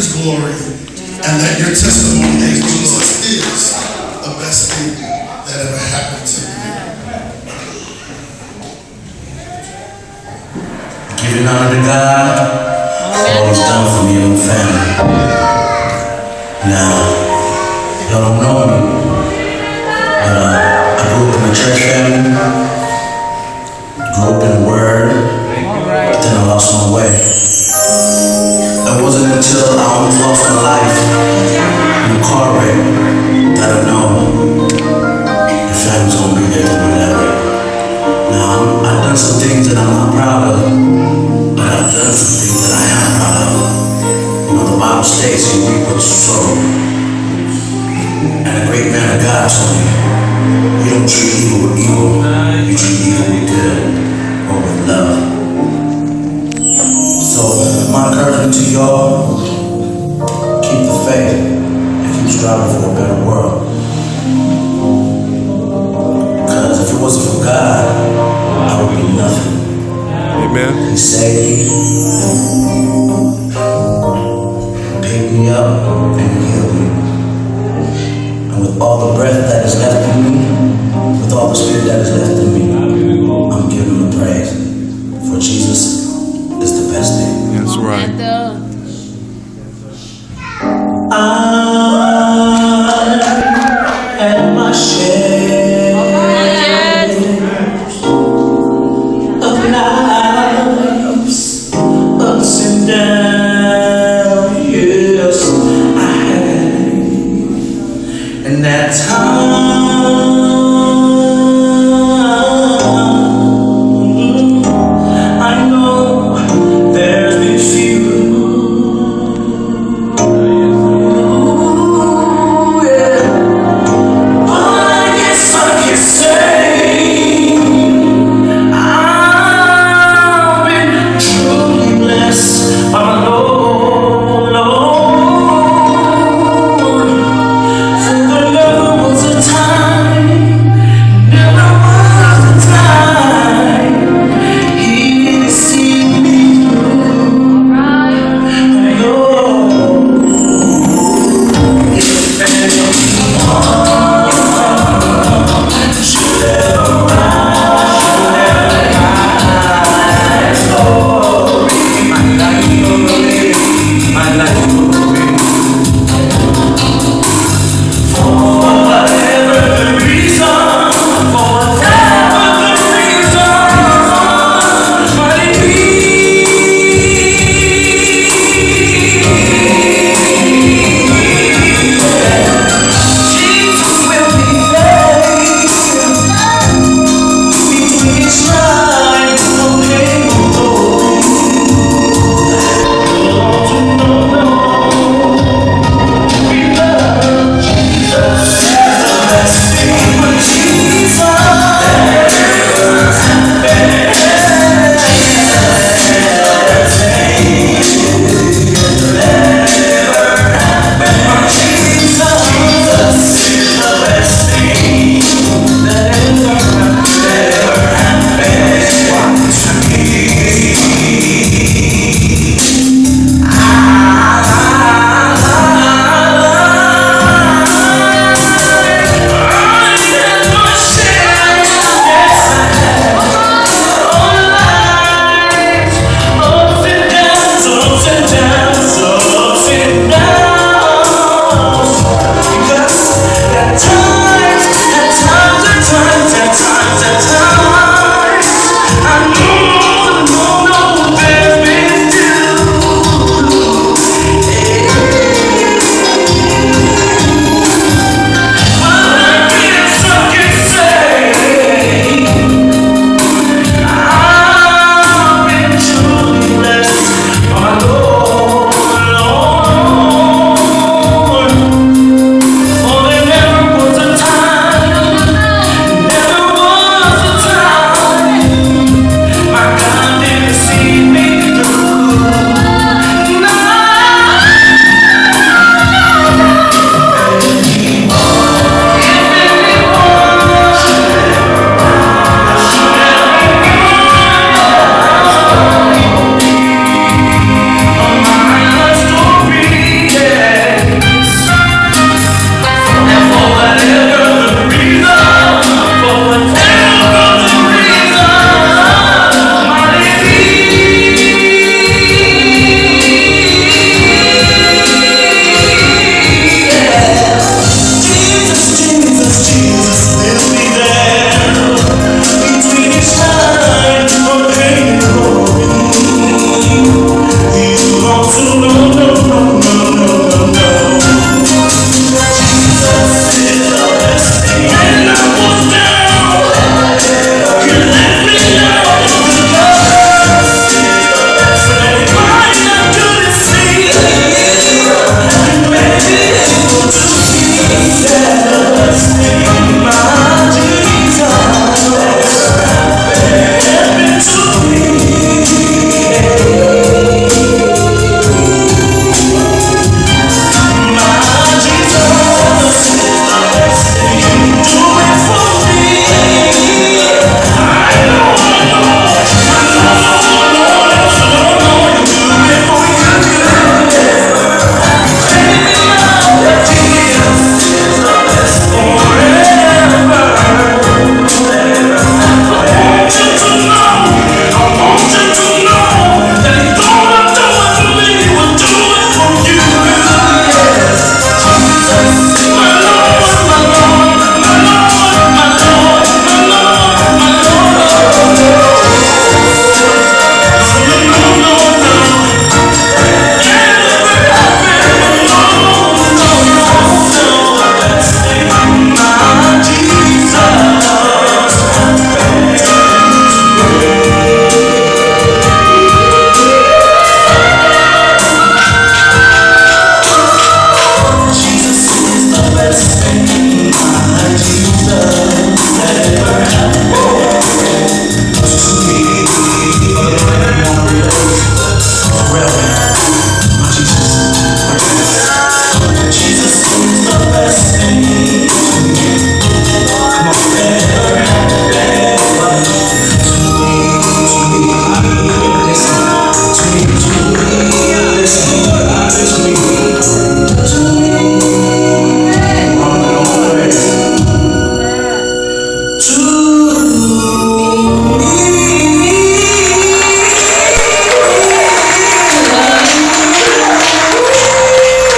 His glory, and that your testimony is Jesus is the best thing that ever happened to me. Giving honor to God for all He's done for me and my family. Now, y'all don't know me, but I grew up in a church family, grew up in the Word, but then I lost my way. It wasn't until I almost lost my life in a car wreck that I know the family's gonna be there through that way. Now, I've done some things that I'm not proud of, but I've done some things that I am proud of. You know, the Bible states you reap what you sow. And a great man of God told me, you don't treat evil with evil, you treat evil with good or with love. So my encouragement to y'all, keep the faith and keep striving for a better world. Because if it wasn't for God, I would be nothing. Amen. He saved me.